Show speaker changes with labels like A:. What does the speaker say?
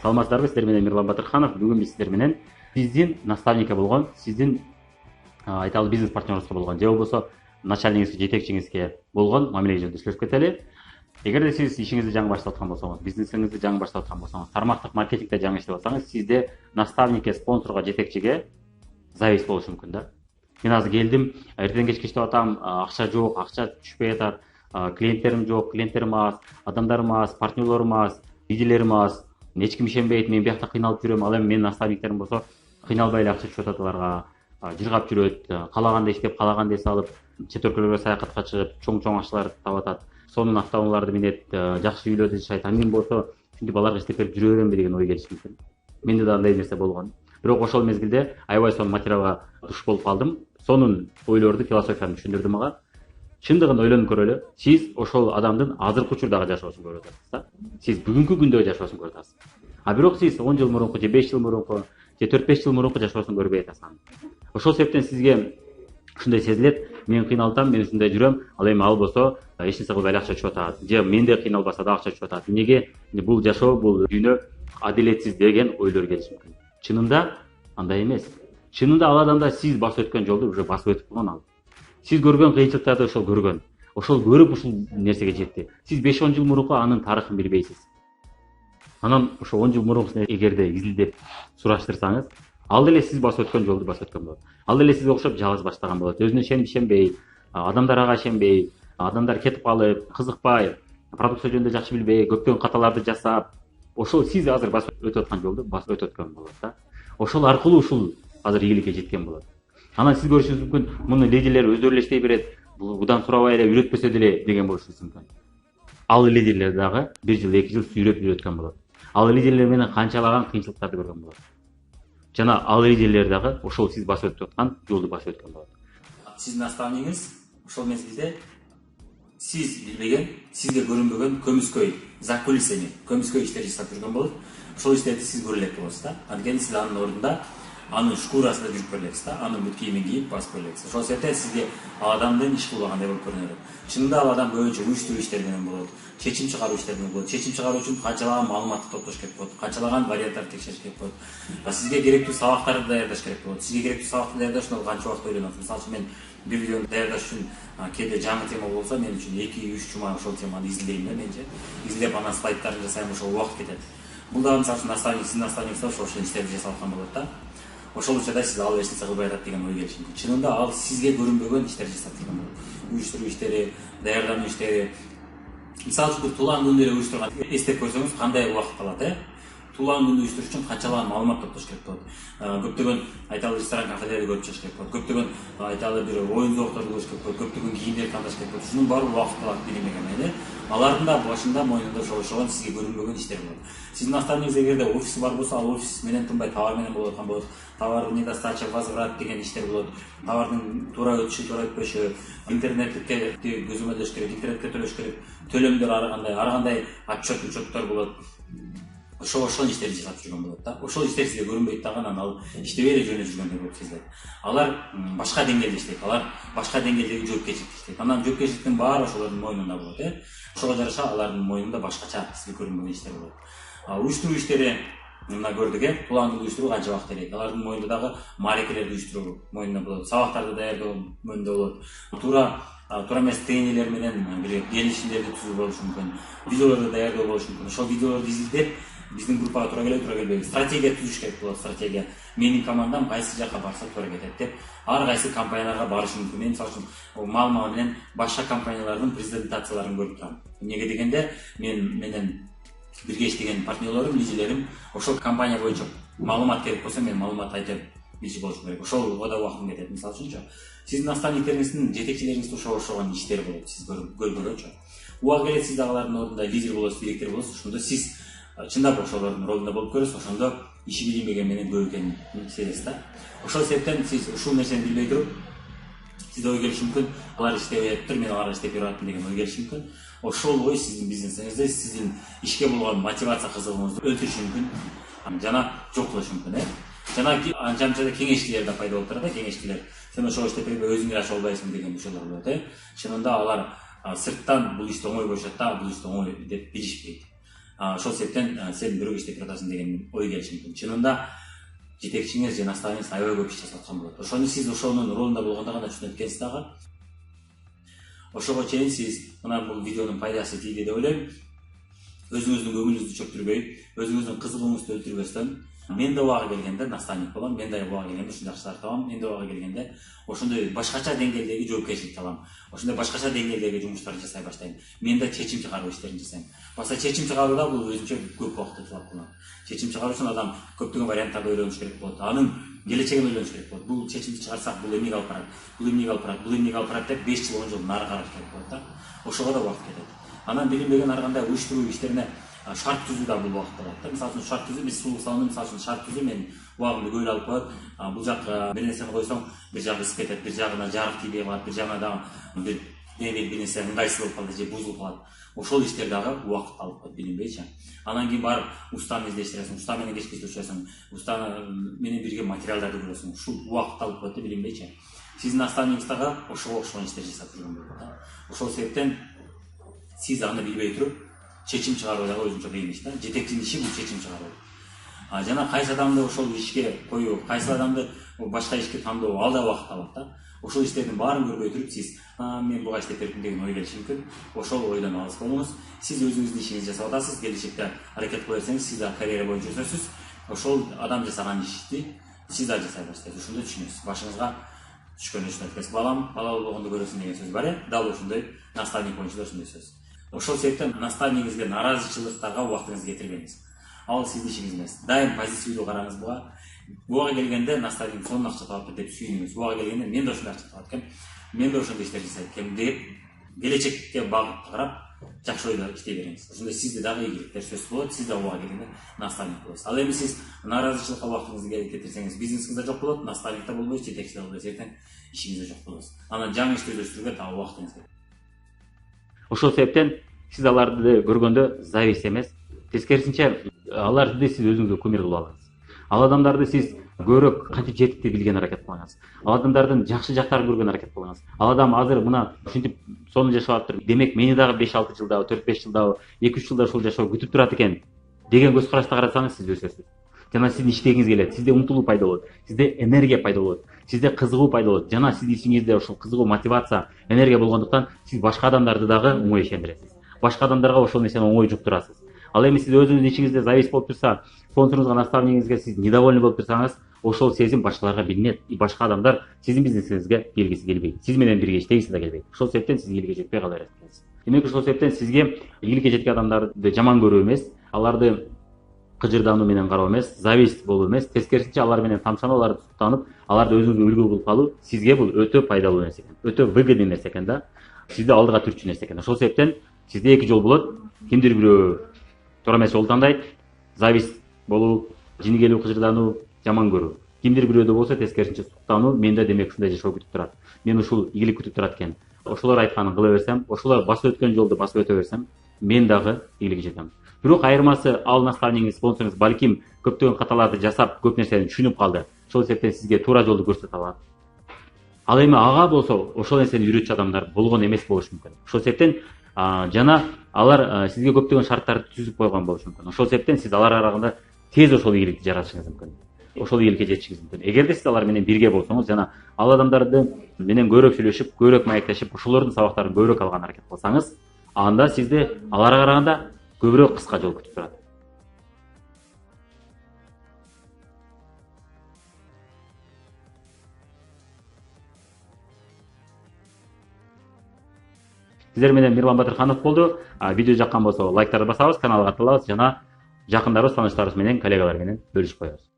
A: Саламатсыздарбы, сиздер менен Мирлан Батырханов. Бүгүн биз сиздер менен сиздин наставнике болгон, сиздин айталы бизнес партнерыңызга болгон же болбосо начальнигиңизге, жетекчиңизге болгон мамилеге жөнүндө сүйлөшүп кетели. Эгерде сиз ишиңизди жаңы баштап аткан болсоңуз, бизнесиңизди жаңы баштап аткан болсоңуз, тармактык маркетингде жаңы иштеп атсаңыз, сизде наставникке, спонсорго, жетекчиге завис болушу мүмкүн да. Мен азыр келдим, эртеден кечке иштеп атам, акча жок, акча түшпөй атат, клиенттерим жок, клиенттерим аз, адамдарым аз, партнерлорум аз, лидерлерим аз, эч ким ишенбейт, мен биякта кыйналып жүрөм. Ал эми менин наставниктерим болсо кыйналбай эле акча түшүп атат аларга, жыргап жүрөт, каалагандай иштеп, каалагандай салып, чет өлкөлөргө саякатка чыгып, чоң акчалар таап атат. Сонун автоунааларды минет, жакшы үйлөрдө жашайт. А мен болсо ушинтип аларга иштеп берип жүрө беремби деген ой келиши мүмкүн. Менде да андай нерсе болгон. Бирок ошол мезгилде аябай сонун материалга туш болуп калдым. Сонун ойлорду, философияны түшүндүрдү мага. Чындыгын ойлонуп көрөлү. Сиз ошол адамдын азыркы учурдагы жашоосун көрүп атасыз да. Сиз бүгүнкү күндөгү жашоосун көрүп атасыз. А бирок сиз 10 жыл мурунку, же 5 жыл мурунку, же 4-5 жыл мурунку жашоосун көрбөй атасыз. Ошол себептен сизге ушундай сезилет. Мен кыйналтам, мен ушундай жүрөм. Ал эми ал болсо эч нерсе кылбай акча түшүп атат. Же менде кыйналбаса да акча түшүп атат. Эмнеге бул жашоо, бул дүйнө адилетсиз деген ойлор келиши мүмкүн. Чынында андай эмес. Чынында ал адамда сиз басып өткөн жолду уже басып өтүп калган ал. Сиз көргөн кыйынчылыктарды ошол көргөн. Ошол көрүп ушул нерсеге жетти. Сиз 5-10 жыл мурунку анын тарыхын билбейсиз. Анан ошо 10 жыл мурункусун эгерде изилдеп сураштырсаңыз, ал деле сиз басып өткөн жолду басып өткөн болот. Ал деле сизге окшоп жалгыз баштаган болот. Өзүнө ишенбей, адамдар ага ишенбей, адамдар кетип калып, кызыкпай, продукция жөнүндө жакшы билбей, көптөгөн каталарды жасап, ошол сиз азыр басып өтүп аткан жолду басып өтүп өткөн болот да. Ошол аркылуу ушул азыр ийгиликке жеткен болот. Анан сиз көрүшүңүз мүмкүн, муну лидерлер өздөрү эле иштей берет, будан сурабай эле үйрөтпөсө деле деген болушуңуз мүмкүн. Ал лидерлер дагы 1 жыл, 2 жыл сүйрөп үйрөткөн болот. Ал лидерлер менен канчалаган кыйынчылыктарды көргөн болот. Жана ал лидерлер дагы ошол сиз басып өтүп аткан жолду басып өткөн болот. Сиздин наставнигиңиз ошол мезгилде сиз билбеген, сизге көрүнбөгөн закулисени, көмүскөй иштер жасап жүргөн болот. Ошол иштерди сиз көрө элек болосуз да. Анткени сиз анын ордунда анын шкурасында жүрүп көрө элексиз да, анын бүт кийимин кийип басып көрө элексиз. Ошол себептен сизге ал адамдын иш кылбагандай болуп көрүнөт. Чынында ал адам көбүнчө уюштуруу иштеринен болот, чечим чыгаруу иштеринен болот. Чечим чыгаруу үчүн канчалаган маалыматты топтош керек болот, канчалаган варианттарды текшериш керек болот. Сизге керектүү сабактарды даярдаш керек болот. Сизге керектүү сабакты даярдаш үчүн канча убакыт ойлонот. Мисалы үчүн мен бир видеону даярдаш үчүн кээде жаңы тема болсо, мен үчүн 2-3 жума ошол теманы изилдейм да менчи. Изилдеп анан слайдтарын жасайм, ошол убакыт кетет. Бул дагы мисалы үчүн наставник, сиздин наставниктер ошол иштерди жасап аткан болот да. Ошол учурда сиз ал эч нерсе кылбай атат деген ой келиши мүмкүн. Чынында ал сизге көрүнбөгөн иштер жасап жүргөн болот. Уюштуруу иштери, даярдануу иштери. Мисалы үчүн бир тулаан күндү эле уюштурган эстеп көрсөңүз кандай убакыт калат, Тулаан күндү уюштуруу үчүн канчалаган маалымат топтош керек болот. Көптөгөн айталы ресторан, кафелерди көрүп чыгыш керек болот. Көптөгөн айталы бир оюн зоокторду көрүш керек болот. Көптөгөн кийимдерди тандаш керек болот. Ушунун баары убакыт алат билинбеген. Алардын да башында, мойнунда ошол сизге көрүнбөгөн иштер болот. Сиздин наставнигиңиз эгерде офиси бар болсо, ал офис менен тынбай товар менен болуп аткан болот. Товардын недостача, возврат деген иштер болот. Товардын туура өтүшү, туура өтпөшү, интернетке көзөмөлдөш керек, интернетке төлөш керек, төлөмдөр ар кандай отчеттар болот. Ошол иштерди жасап жүргөн болот да. Ошол иштер сизге көрүнбөйт дагы, анан ал иштебей эле жөнөп жүргөндөй болуп сезилет. Алар башка деңгээлде иштейт. Алар башка деңгээлдеги жоопкерчиликти иштейт. Анан жоопкерчиликтин баары ошолордун мойнунда болот, Ошого жараша алардын мойнунда башкача сизге көрүнбөгөн иштер болот. Уюштуруу иштери мына көрдүк, тулаанды уюштуруу канча убакыт керек. Алардын мойнунда дагы маарекелерди уюштуруу мойнунда болот. Сабактарды даярдоо мойнунда болот. Туура эмес тренерлер менен бир келишимдерди түзүү болушу мүмкүн. Видеолорду даярдоо болушу мүмкүн. Ошол видеолорду изилдеп биздин группага туура келбейби? Стратегия түзүш керек болот, стратегия. Менин командам кайсы жака барса туура кетет деп, ар кайсы компанияларга барышы мүмкүн. Мен мисалы үчүн маалымат менен башка компаниялардын презентацияларын көрүп турам. Эмнеге дегенде, менен бирге иштеген партнерлорум, лидерлерим ошол компания боюнча маалымат керек болсо, мен маалымат айтып билчү болушум керек. Ошол да убактым кетет. Мисалы үчүнчү, сиздин наставниктериңиздин, жетекчилериңиздин ошогон иштери болот, сиз көргөнчү. Убак келет, сиз агалардын ордунда лидер болосуз, директор болосуз, ошондо сиз чындап ошолордун ролунда болуп көрөсүз, ошондо иши билинбеген менен көп экенин сезесиз да. Ошол себептен сиз ушул нерсени билбей туруп, сизде ой келиши мүмкүн, алар иштебей атыптыр, мен аларга иштеп берип атам деген ой келиши мүмкүн. Ошол ой сиздин бизнесиңизди, сиздин ишке болгон мотивация кызыгууңузду өлтүрүшү мүмкүн, жана жок кылышы мүмкүн, Жана анча-мынча кеңешчилер да пайда болуп турат, кеңешчилер. Сен ошол иштеп бербей өзүң аша албайсың деген ошолор болот, Чынында алар сырттан бул ишти оңой көрүшөт да, бул ишти оңой деп билишпейт.
B: ошол себептен сен бирөө иштеп жатасың деген ой келиши мүмкүн. Чынында жетекчиңиз же наставниңиз аябай көп иш жасап аткан болот. Ошону сиз ошонун ролунда болгондо гана түшүнөт экенсиз дагы. Ошого чейин сиз мына бул видеонун пайдасы тийди деп ойлойм. Өзүңүздүн көңүлүңүздү чөктүрбөй, өзүңүздүн кызыгууңузду өлтүрбөстөн, мен да убагы келгенде наставник болом, мен да убагы келгенде ушундай акчалар табам, мен да убагы келгенде ошондой башкача деңгээлдеги жоопкерчиликти алам, ошондой башкача деңгээлдеги жумуштарды жасай баштайм. Мен да чечим чыгаруу иштерин жасайм. Баса чечим чыгарууда бул өзүнчө көп убакытты талап кылат. Чечим чыгаруу үчүн адам көптөгөн варианттарды ойлонуш керек болот. Анын келечегин ойлонуш керек болот. Бул чечимди чыгарсак бул эмнеге алып барат? Бул эмнеге алып барат? Бул эмнеге алып барат деп 5 жыл 10 жыл нары караш керек болот да. Ошого да убакыт кетет. Анан билинбеген ар кандай уюштуруу иштерине шарт түзүү да бул убакытты алат. Мисалы үчүн шарт түзүү, биз сулук салууну мисалы үчүн шарт түзүү мен убагымды көп алып коет. Бул жак бир нерсени койсоң, бир жагы ысып кетет, бир жагына жарык тийбей калат, бир жагына дагы бир нерсе ыңгайсыз болуп калды же бузулуп калат. Ошол иштер дагы убакыт алып коет билинбейчи. Анан кийин барып устаны издештиресиң, уста менен кечке сүйлөшөсүң, уста менен бирге материалдарды көрөсүң. Ушул убакыт алып коет билинбейчи. Сиздин наставнигиңиз дагы ошого окшогон иштер жасап жүргөн болот да. Ошол себептен сиз аны билбей туруп чечим чыгаруу дагы өзүнчө кыйын иш да. Жетекчинин иши бул чечим чыгаруу. Жана кайсы адамды ошол ишке коюу, кайсы адамды башка ишке тандоо, ал да убакыт алат да. Ошол иштердин баарын көрбөй туруп сиз мен буга иштеп бердим деген ой келиши мүмкүн. Ошол ойдон алыс болуңуз. Сиз өзүңүздүн ишиңизди жасап атасыз, келечекте аракет кыла берсеңиз, сиз да карьера боюнча өсөсүз. Ошол адам жасаган ишти сиз да жасай баштайсыз. Ошондо түшүнөсүз. Башыңызга түшкөн өчүнөт. Балам, бала болгондо көрөсүң деген сөз бар э. Дал ошондой наставник боюнча да ошондой сөз. Ошол себептен наставнигиңизге нааразычылыктарга убактыңызды кетирбеңиз. Ал сиздин ишиңиз эмес. Дайым позитивдүү караңыз буга. Буга келгенде наставник сонун акча табып деп сүйүнүңүз. Буга келгенде мен да ошондой акча табат экен, мен да ошондой иштер жасайт экенмин деп келечекке багып карап жакшы ойдо иштей бериңиз. Ошондо сизде дагы ийгиликтер сөзсүз болот, сиз да буга келгенде наставник болосуз. Ал эми сиз нааразычылыкка убактыңызды кетирсеңиз, бизнесиңиз да жок болот, наставник да болбойсуз, жетекчи да болбойсуз, эртең ишиңиз да жок болосуз. Анан жаңы ишти өздөштүрүүгө дагы убактыңыз керек.
A: Ошол себептен сиз аларды көргөндө зависть эмес, тескерисинче аларды сиз өзүңүзгө кумир кылып алыңыз. Ал адамдарды сиз көбүрөөк кантип жетти билген аракет кылыңыз. Ал адамдардын жакшы жактарын көргөн аракет кылыңыз. Ал адам азыр мына ушинтип сонун жашап атыптыр. Демек мени дагы 5-6 жылдабы, 4-5 жылдабы, 2-3 жылда ушул жашоо күтүп турат экен деген көз карашта карасаңыз сиз өсөсүз. Жана сиздин иштегиңиз келет, сизде умтулуу пайда болот, сизде энергия пайда болот, сизде кызыгуу пайда болот. Жана сиздин ишиңизде ошол кызыгуу, мотивация, энергия болгондуктан сиз башка адамдарды дагы оңой ишендиресиз. Башка адамдарга ошол нерсени оңой жуктурасыз. Ал эми сиз өзүңүздүн ишиңизде зависть болуп турса, спонсоруңузга, наставнигиңизге сиз недовольный болуп турсаңыз, ошол сезим башкаларга билинет. И башка адамдар сиздин бизнесиңизге келгиси келбейт. Сиз менен бирге иштегиси да келбейт. Ошол себептен сиз ийгиликке жетпей кала бересиз. Демек ошол себептен сизге ийгиликке жеткен адамдарды жаман көрүү эмес, аларды кыжырдануу менен кароо эмес, зависть болуу эмес, тескерисинче алар менен тамшанып, аларды туттанып, аларды өзүңүзгө үлгү кылып алуу сизге бул өтө пайдалуу нерсе экен. Өтө выгодный нерсе экен да. Сизди алдыга түрчү нерсе экен. Ошол себептен сизде эки жол болот. Кимдир бирөө туура эмес жол тандайт, зависть болуу, жини келүү, кыжырдануу, жаман көрүү. Кимдир бирөөдө болсо тескерисинче суктануу, менде демек ушундай жашоо күтүп турат. Мен ушул ийгилик күтүп турат экен. Ошолор айтканын кыла берсем, ошолор басып өткөн жолду басып өтө берсем, мен дагы ийгиликке жетем. Бирок айырмасы ал наставнигиңиз, спонсоруңуз балким көптөгөн каталарды жасап, көп нерсени түшүнүп калды. Ошол себептен сизге туура жолду көрсөтө алат. Ал эми ага болсо ошол нерсени үйрөтчү адамдар болгон эмес болушу мүмкүн. Ошол себептен жана алар сизге көптөгөн шарттарды түзүп койгон болушу мүмкүн. Ошол себептен сиз аларга караганда тез ошол ийгиликти жаратышыңыз мүмкүн. Ошол ийгиликке жетишиңиз мүмкүн. Эгерде сиз алар менен бирге болсоңуз жана ал адамдарды менен көбүрөөк сүйлөшүп, көбүрөөк маектешип, ошолордун сабактарын көбүрөөк алган аракет кылсаңыз, анда сизди аларга караганда көбүрөөк кыска жол күтүп турат. Сиздер менен Мирлан Батырханов болду. Видео жаккан болсо лайктарды басабыз, каналга катталабыз жана жакындарыбыз, тааныштарыбыз менен, коллегалар менен бөлүшүп коебуз.